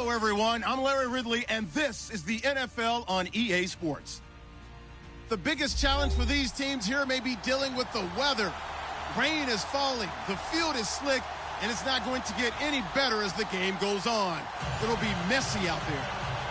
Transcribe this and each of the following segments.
Hello, everyone. I'm Larry Ridley, and this is the NFL on EA Sports. The biggest challenge for these teams here may be dealing with the weather. Rain is falling, the field is slick, and it's not going to get any better as the game goes on. It'll be messy out there.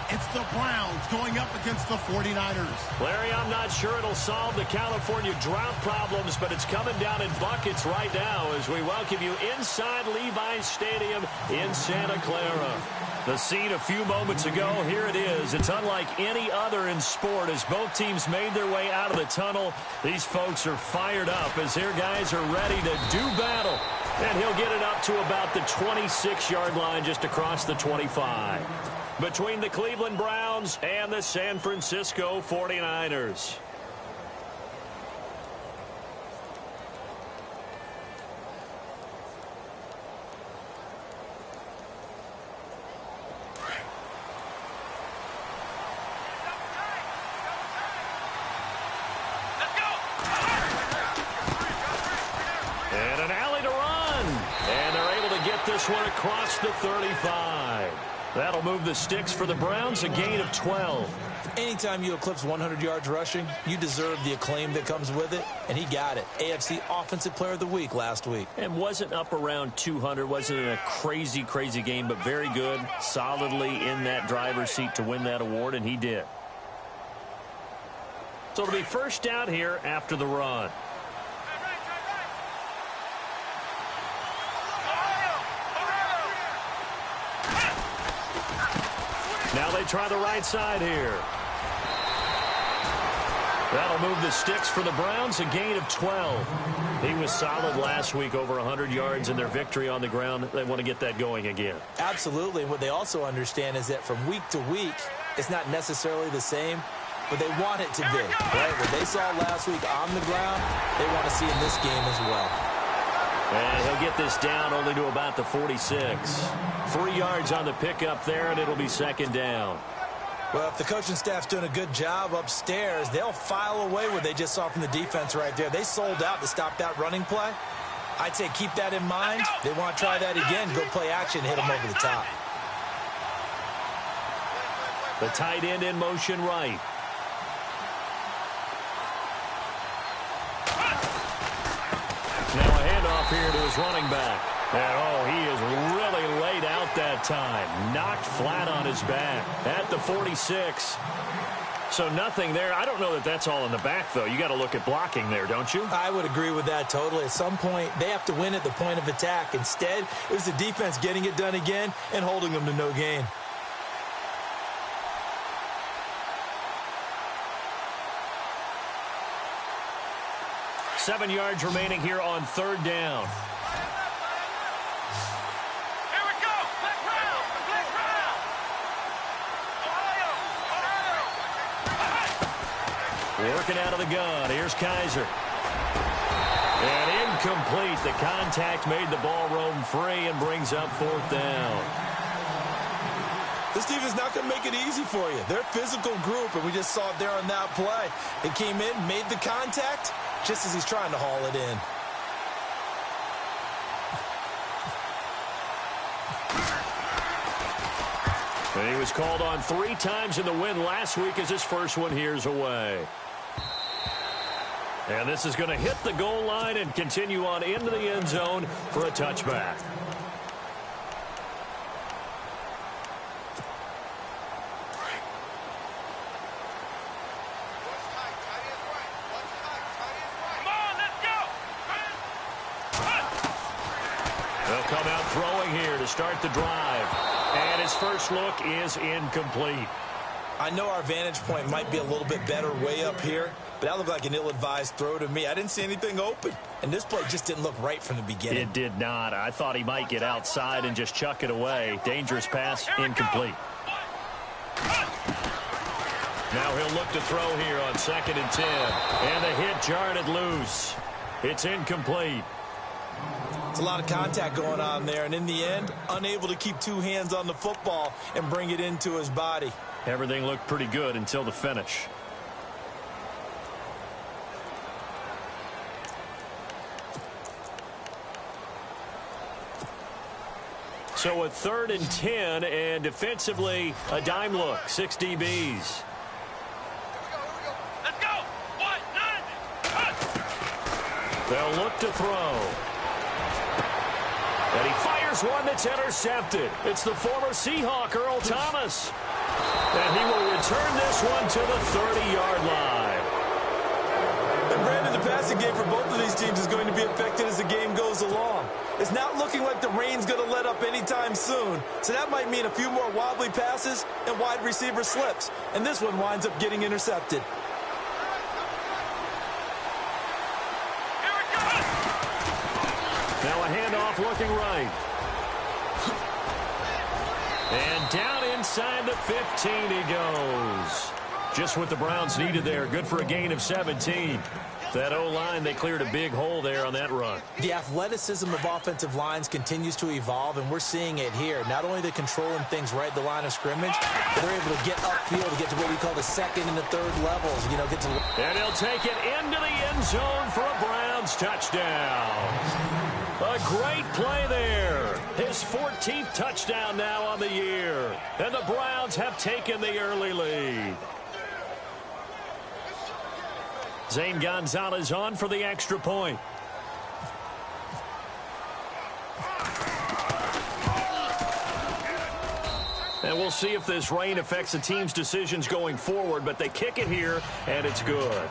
It's the Browns going up against the 49ers. Larry, I'm not sure it'll solve the California drought problems, but it's coming down in buckets right now as we welcome you inside Levi's Stadium in Santa Clara. The scene a few moments ago, here it is. It's unlike any other in sport as both teams made their way out of the tunnel. These folks are fired up as their guys are ready to do battle. And he'll get it up to about the 26-yard line just across the 25. Between the Cleveland Browns and the San Francisco 49ers. And an alley to run. And they're able to get this one across the 35. That'll move the sticks for the Browns, a gain of 12. Anytime you eclipse 100 yards rushing, you deserve the acclaim that comes with it, and he got it. AFC Offensive Player of the Week last week. And wasn't up around 200, wasn't in a crazy, crazy game, but very good, solidly in that driver's seat to win that award, and he did. So it'll be first down here after the run. Now they try the right side here. That'll move the sticks for the Browns, a gain of 12. He was solid last week, over 100 yards in their victory on the ground. They want to get that going again. Absolutely. And what they also understand is that from week to week, it's not necessarily the same, but they want it to be. Right? What they saw last week on the ground, they want to see in this game as well. And he'll get this down only to about the 46. 3 yards on the pickup there, and it'll be second down. Well, if the coaching staff's doing a good job upstairs, they'll file away what they just saw from the defense right there. They sold out to stop that running play. I'd say keep that in mind. They want to try that again, go play action, hit them over the top. The tight end in motion right. Now a handoff here to his running back. And, he is really laid out that time. Knocked flat on his back at the 46. So nothing there. I don't know that that's all in the back, though. You got to look at blocking there, don't you? I would agree with that totally. At some point, they have to win at the point of attack. Instead, it was the defense getting it done again and holding them to no gain. Seven yards remaining here on third down. Here we go. Black Brown. Black Brown. Ohio. Working out of the gun. Here's Kaiser. And incomplete. The contact made the ball roam free and brings up fourth down. This defense not going to make it easy for you. They're a physical group, and we just saw it there on that play. They came in, made the contact, just as he's trying to haul it in. And he was called on 3 times in the win last week as his first one here's away. And this is going to hit the goal line and continue on into the end zone for a touchback. They'll come out throwing here to start the drive. And his first look is incomplete. I know our vantage point might be a little bit better way up here, but that looked like an ill-advised throw to me. I didn't see anything open, and this play just didn't look right from the beginning. It did not. I thought he might get outside and just chuck it away. Dangerous pass, incomplete. Now he'll look to throw here on 2nd and 10. And the hit jarred it loose. It's incomplete. It's a lot of contact going on there, and in the end, unable to keep 2 hands on the football and bring it into his body. Everything looked pretty good until the finish. So a 3rd and 10, and defensively, a dime look, 6 DBs. Let's go. 1, 9. They'll look to throw. And he fires one that's intercepted. It's the former Seahawk, Earl Thomas. And he will return this one to the 30-yard line. And Brandon, the passing game for both of these teams is going to be affected as the game goes along. It's not looking like the rain's going to let up anytime soon. So that might mean a few more wobbly passes and wide receiver slips. And this one winds up getting intercepted. Now a handoff looking right. And down inside the 15 he goes. Just what the Browns needed there. Good for a gain of 17. That O-line, they cleared a big hole there on that run. The athleticism of offensive lines continues to evolve, and we're seeing it here. Not only they're controlling things right at the line of scrimmage, but they're able to get upfield to get to what we call the 2nd and the 3rd levels. You know, get to. And he'll take it into the end zone for a Browns touchdown. A great play there. His 14th touchdown now on the year. And the Browns have taken the early lead. Zane Gonzalez on for the extra point. And we'll see if this rain affects the team's decisions going forward, but they kick it here, and it's good.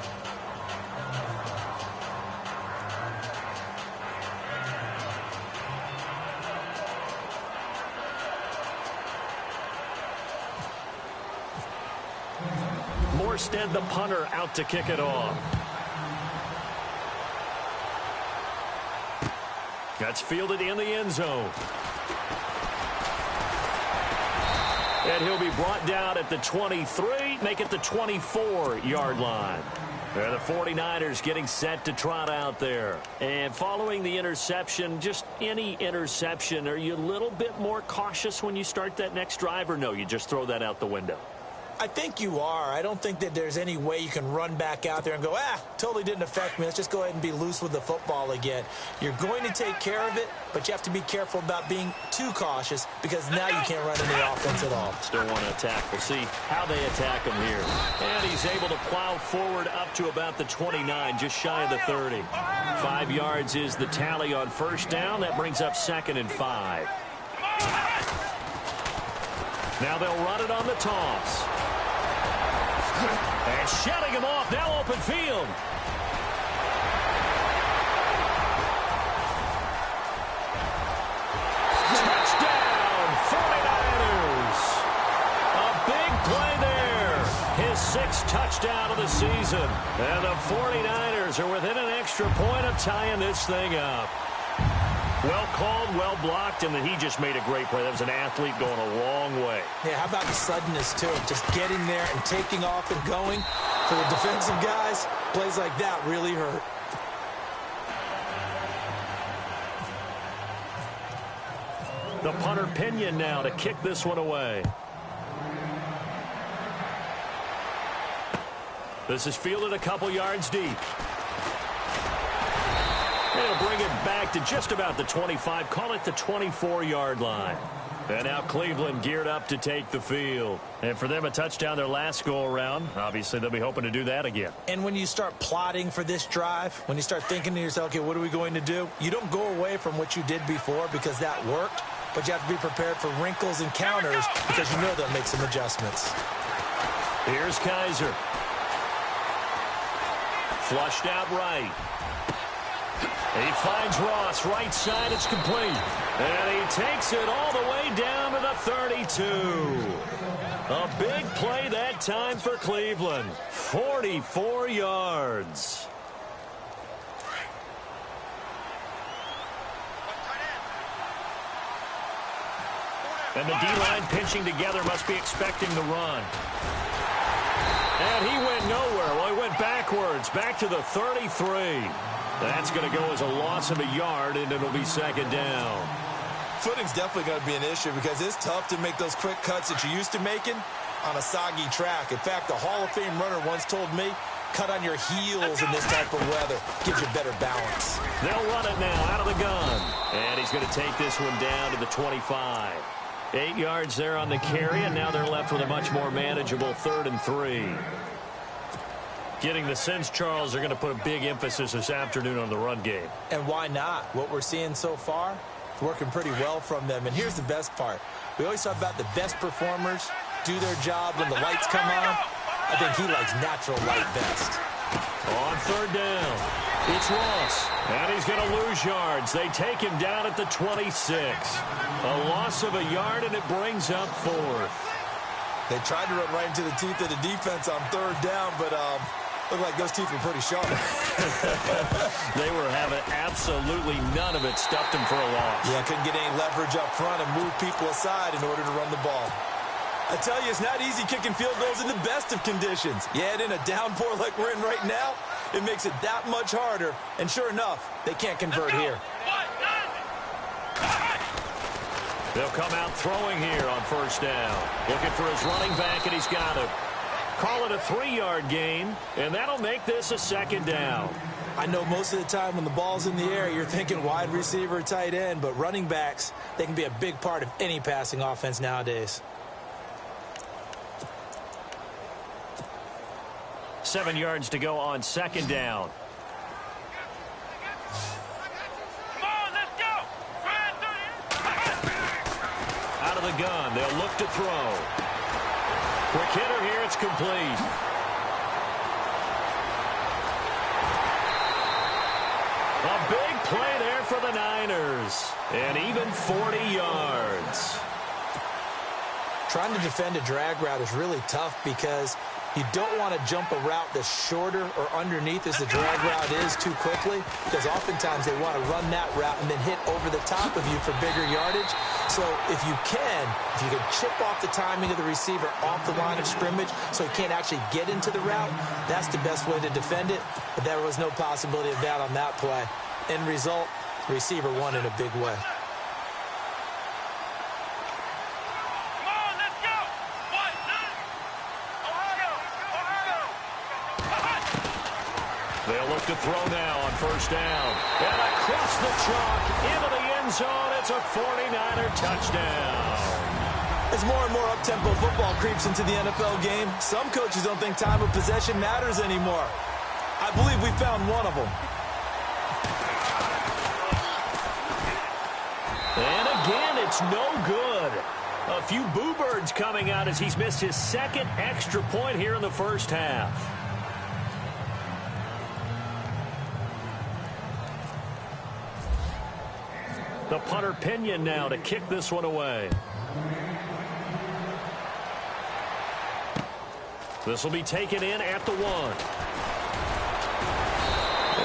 Morstead, the punter, out to kick it off. That's fielded in the end zone. And he'll be brought down at the 23, make it the 24-yard line. They're the 49ers getting set to trot out there. And following the interception, just any interception, are you a little bit more cautious when you start that next drive, or no, you just throw that out the window? I think you are. I don't think that there's any way you can run back out there and go, totally didn't affect me. Let's just go ahead and be loose with the football again. You're going to take care of it, but you have to be careful about being too cautious because now you can't run any offense at all. Still want to attack. We'll see how they attack him here. And he's able to plow forward up to about the 29, just shy of the 30. 5 yards is the tally on first down. That brings up 2nd and 5. Now they'll run it on the toss. And shutting him off, now open field. Touchdown, 49ers. A big play there. His 6th touchdown of the season. And the 49ers are within an extra point of tying this thing up. Well called, well blocked, and then he just made a great play. That was an athlete going a long way. Yeah, how about the suddenness to it? Just getting there and taking off and going. For the defensive guys, plays like that really hurt. The punter Pinion now to kick this one away. This is fielded a couple yards deep. They'll bring it back to just about the 25. Call it the 24-yard line. And now Cleveland geared up to take the field. And for them, a touchdown their last go-around. Obviously, they'll be hoping to do that again. And when you start plotting for this drive, when you start thinking to yourself, okay, what are we going to do? You don't go away from what you did before because that worked. But you have to be prepared for wrinkles and counters because you know they'll make some adjustments. Here's Kaiser. Flushed out right. He finds Ross, right side, it's complete. And he takes it all the way down to the 32. A big play that time for Cleveland. 44 yards. And the D-line pinching together must be expecting the run. And he went nowhere. Well, he went backwards, back to the 33. That's going to go as a loss of a yard, and it'll be 2nd down. Footing's definitely going to be an issue because it's tough to make those quick cuts that you're used to making on a soggy track. In fact, a Hall of Fame runner once told me, cut on your heels in this type of weather. Gives you better balance. They'll run it now out of the gun. And he's going to take this one down to the 25. 8 yards there on the carry, and now they're left with a much more manageable 3rd and 3. Getting the sense, Charles, they're going to put a big emphasis this afternoon on the run game. And why not? What we're seeing so far, it's working pretty well from them. And here's the best part. We always talk about the best performers do their job when the lights come on. I think he likes natural light best. On 3rd down, it's Ross. And he's going to lose yards. They take him down at the 26. A loss of a yard, and it brings up 4th. They tried to run right into the teeth of the defense on 3rd down, but looked like those teeth were pretty sharp. They were having absolutely none of it. Stuffed him for a loss. Yeah, couldn't get any leverage up front and move people aside in order to run the ball. I tell you, it's not easy kicking field goals in the best of conditions. Yet in a downpour like we're in right now, it makes it that much harder. And sure enough, they can't convert here. They'll come out throwing here on 1st down. Looking for his running back, and he's got him. Call it a 3-yard gain, and that'll make this a 2nd down. I know most of the time when the ball's in the air, you're thinking wide receiver, tight end, but running backs, they can be a big part of any passing offense nowadays. 7 yards to go on 2nd down. Out of the gun, they'll look to throw. Quick hitter here, it's complete. A big play there for the Niners. And even 40 yards. Trying to defend a drag route is really tough because you don't want to jump a route that's shorter or underneath as the drag route is too quickly, because oftentimes they want to run that route and then hit over the top of you for bigger yardage. So if you can chip off the timing of the receiver off the line of scrimmage so he can't actually get into the route, that's the best way to defend it. But there was no possibility of that on that play. End result, the receiver won in a big way. They'll look to throw now on 1st down. And across the chalk into the end zone. It's a 49er touchdown. As more and more up-tempo football creeps into the NFL game, some coaches don't think time of possession matters anymore. I believe we found one of them. And again, it's no good. A few boo birds coming out as he's missed his 2nd extra point here in the 1st half. The punter Pinion now to kick this one away. This will be taken in at the 1.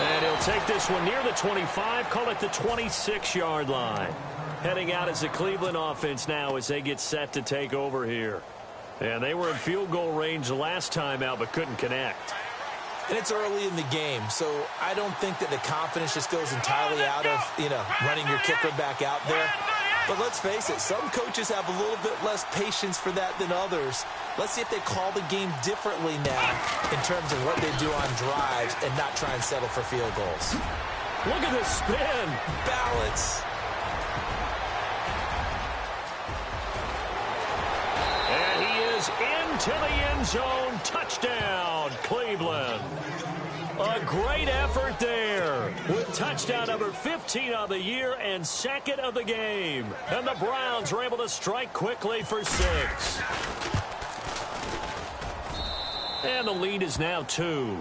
And he'll take this one near the 25, call it the 26-yard line. Heading out as the Cleveland offense now as they get set to take over here. And they were in field goal range the last time out but couldn't connect. And it's early in the game, so I don't think that the confidence just goes entirely out of, running your kicker back out there. But let's face it, some coaches have a little bit less patience for that than others. Let's see if they call the game differently now in terms of what they do on drives and not try and settle for field goals. Look at this spin. Balance. And he is into the end zone. Touchdown, Cleveland. A great effort there with touchdown number 15 of the year and 2nd of the game. And the Browns are able to strike quickly for 6. And the lead is now 2.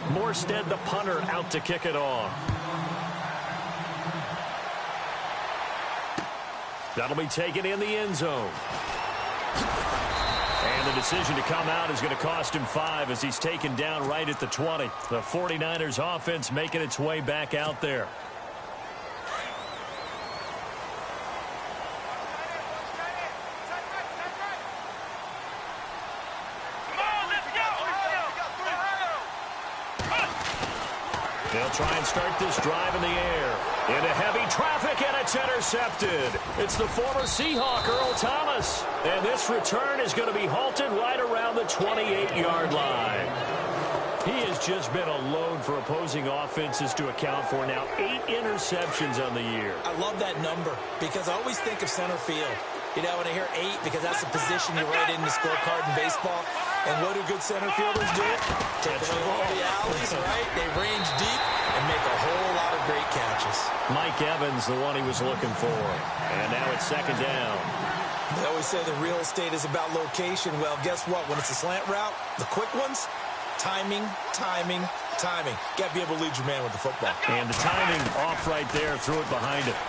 Morstead, the punter, out to kick it off. That'll be taken in the end zone. And the decision to come out is going to cost him 5 as he's taken down right at the 20. The 49ers offense making its way back out there. They'll try and start this drive in the air. Into heavy traffic, and it's intercepted. It's the former Seahawk, Earl Thomas. And this return is going to be halted right around the 28-yard line. He has just been a load for opposing offenses to account for now. 8 interceptions on the year. I love that number because I always think of center field. You know, when I hear 8, because that's the position you write in the scorecard in baseball. And what do good center fielders do? Take the ball the alleys, right? They range deep and make a whole lot of great catches. Mike Evans, the one he was looking for. And now it's second down. They always say the real estate is about location. Well, guess what? When it's a slant route, the quick ones, timing, timing, timing. Got to be able to lead your man with the football. And the timing off right there, threw it behind him.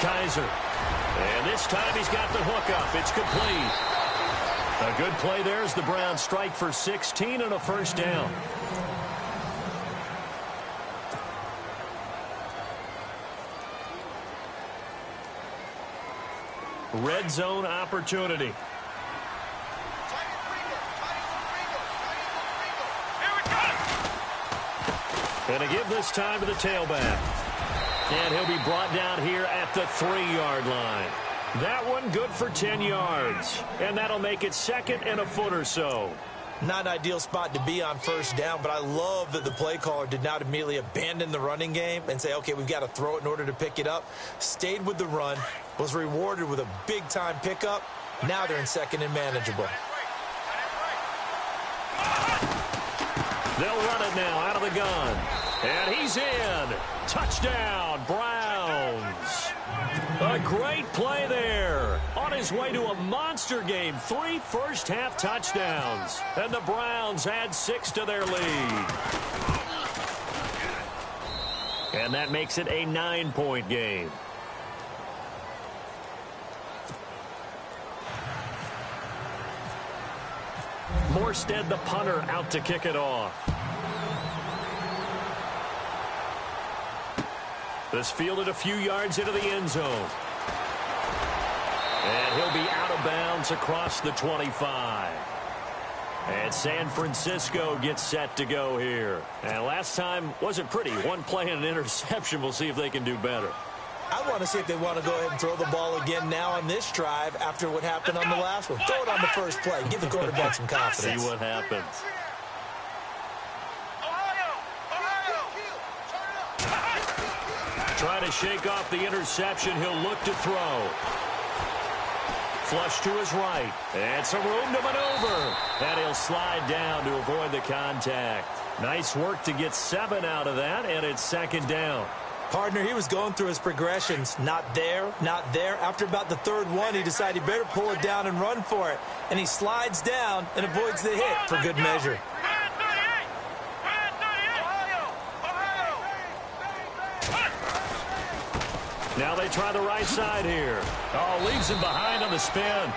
Kaiser. And this time he's got the hook up. It's complete. A good play there as the Browns strike for 16 and a first down. Red zone opportunity. And to give this time to the tailback. And he'll be brought down here at the 3-yard line. That one good for 10 yards. And that'll make it second and a foot or so. Not an ideal spot to be on first down, but I love that the play caller did not immediately abandon the running game and say, okay, we've got to throw it in order to pick it up. Stayed with the run, was rewarded with a big-time pickup. Now they're in second and manageable. They'll run it now out of the gun. And he's in. Touchdown, Browns. A great play there. On his way to a monster game. 3 first-half touchdowns. And the Browns add 6 to their lead. And that makes it a 9-point game. Morstead, the punter, out to kick it off. This fielded a few yards into the end zone. And he'll be out of bounds across the 25. And San Francisco gets set to go here. And last time wasn't pretty. One play and an interception. We'll see if they can do better. I want to see if they want to go ahead and throw the ball again now on this drive after what happened on the last one. Throw it on the first play. Give the quarterback some confidence. See what happens. Trying to shake off the interception. He'll look to throw. Flush to his right. And some room to maneuver. And he'll slide down to avoid the contact. Nice work to get 7 out of that. And it's second down. Partner, he was going through his progressions. Not there, not there. After about the third one, he decided he better pull it down and run for it. And he slides down and avoids the hit for good measure. Now they try the right side here. Oh, leaves him behind on the spin.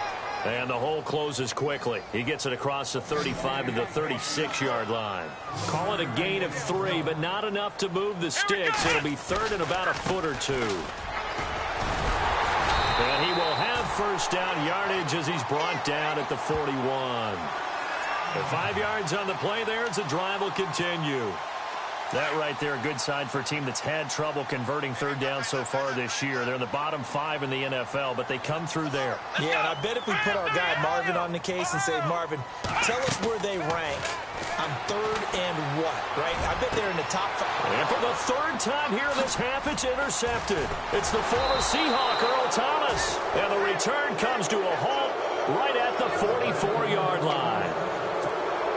And the hole closes quickly. He gets it across the 35 to the 36-yard line. Call it a gain of 3, but not enough to move the sticks. It'll be third and about a foot or 2. And he will have first down yardage as he's brought down at the 41. The 5 yards on the play there as the drive will continue. That right there, a good sign for a team that's had trouble converting third down so far this year. They're in the bottom 5 in the NFL, but they come through there. Yeah, and I bet if we put our guy Marvin on the case and say, Marvin, tell us where they rank on third and what, right? I bet they're in the top 5. And for the third time here this half, it's intercepted. It's the former Seahawk, Earl Thomas. And the return comes to a halt right at the 44-yard line.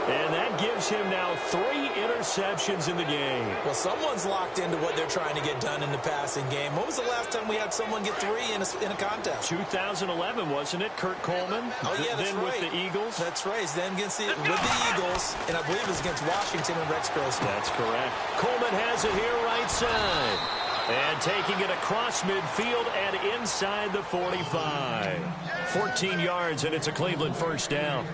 And that gives him now 3 interceptions in the game. Well, someone's locked into what they're trying to get done in the passing game. When was the last time we had someone get 3 in a contest? 2011, wasn't it? Kurt Coleman? Oh, yeah, that's then right. With the Eagles? That's right. Then with the Eagles, and I believe it was against Washington and Rex Grossman. That's correct. Coleman has it here right side. And taking it across midfield and inside the 45. 14 yards, and it's a Cleveland first down.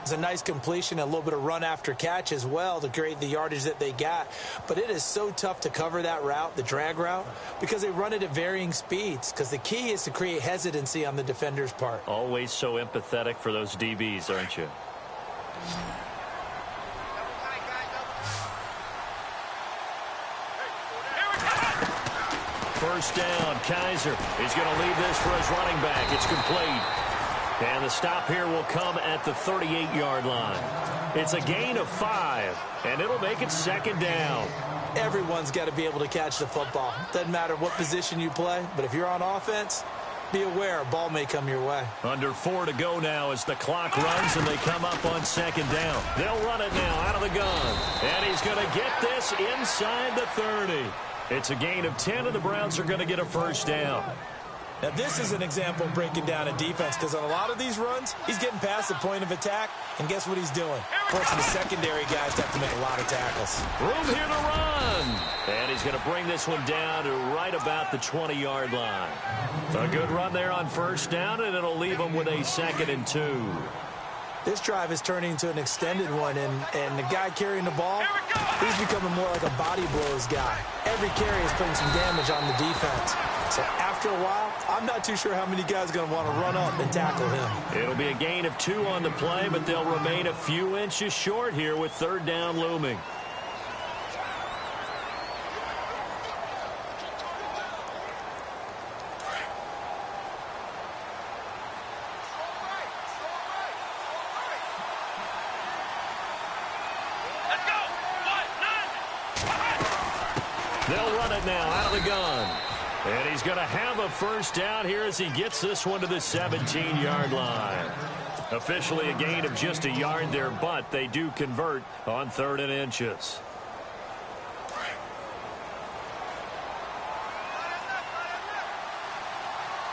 It's a nice completion, a little bit of run after catch as well to create the yardage that they got. But it is so tough to cover that route, the drag route, because they run it at varying speeds. Because the key is to create hesitancy on the defender's part. Always so empathetic for those DBs, aren't you? first down. Kaiser is going to leave this for his running back. It's complete. And the stop here will come at the 38-yard line. It's a gain of 5, and it'll make it second down. Everyone's got to be able to catch the football. Doesn't matter what position you play, but if you're on offense, be aware a ball may come your way. Under 4 to go now as the clock runs and they come up on second down. They'll run it now out of the gun. And he's going to get this inside the 30. It's a gain of 10, and the Browns are going to get a first down. Now, this is an example of breaking down a defense, because on a lot of these runs, he's getting past the point of attack, and guess what he's doing? Forcing the secondary guys to have to make a lot of tackles. Room here to run. And he's going to bring this one down to right about the 20-yard line. A good run there on first down, and it'll leave him with a 2nd and 2. This drive is turning into an extended one, and the guy carrying the ball, he's becoming more like a body blows guy. Every carry is putting some damage on the defense. So after a while, I'm not too sure how many guys are going to want to run up and tackle him. It'll be a gain of 2 on the play, but they'll remain a few inches short here with third down looming. They'll run it now out of the gun. And he's going to have a first down here as he gets this one to the 17-yard line. Officially a gain of just a yard there, but they do convert on 3rd and inches.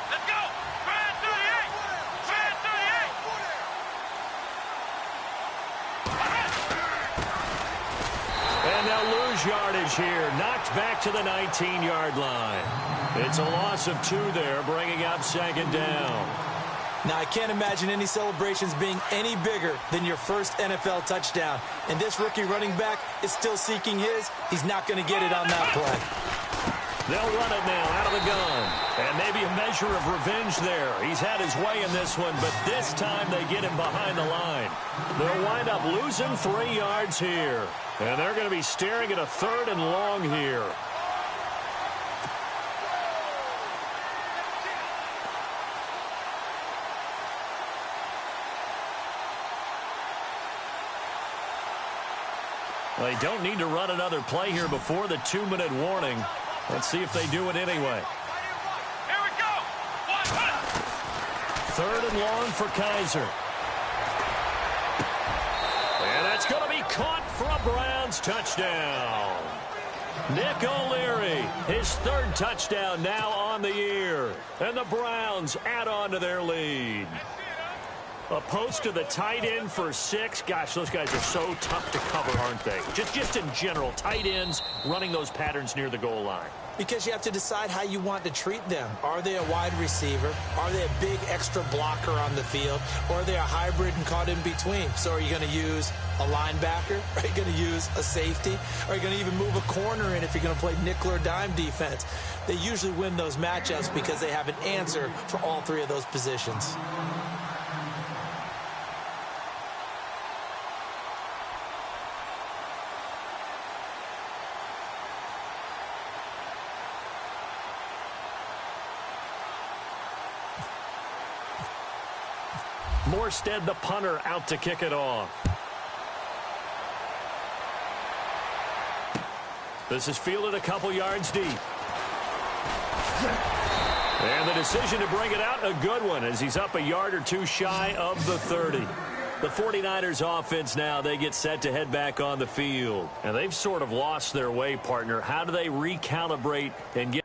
Let's go. Brad 38. Brad 38. And they'll lose yardage here. Knocked back to the 19-yard line. It's a loss of 2 there, bringing up second down. Now, I can't imagine any celebrations being any bigger than your first NFL touchdown. And this rookie running back is still seeking his. He's not going to get it on that play. They'll run it now out of the gun. And maybe a measure of revenge there. He's had his way in this one, but this time they get him behind the line. They'll wind up losing 3 yards here. And they're going to be staring at a 3rd and long here. They don't need to run another play here before the 2-minute warning. Let's see if they do it anyway. Here we go. 3rd and long for Kaiser. And that's going to be caught for a Browns touchdown. Nick O'Leary, his 3rd touchdown now on the year. And the Browns add on to their lead. A post to the tight end for 6. Gosh, those guys are so tough to cover, aren't they? Just in general, tight ends running those patterns near the goal line. Because you have to decide how you want to treat them. Are they a wide receiver? Are they a big extra blocker on the field? Or are they a hybrid and caught in between? So are you going to use a linebacker? Are you going to use a safety? Are you going to even move a corner in if you're going to play nickel or dime defense? They usually win those matchups because they have an answer for all 3 of those positions. Morstead, the punter, out to kick it off. This is fielded a couple yards deep. And the decision to bring it out, a good one, as he's up a yard or 2 shy of the 30. The 49ers offense now, they get set to head back on the field. And they've sort of lost their way, partner. How do they recalibrate and get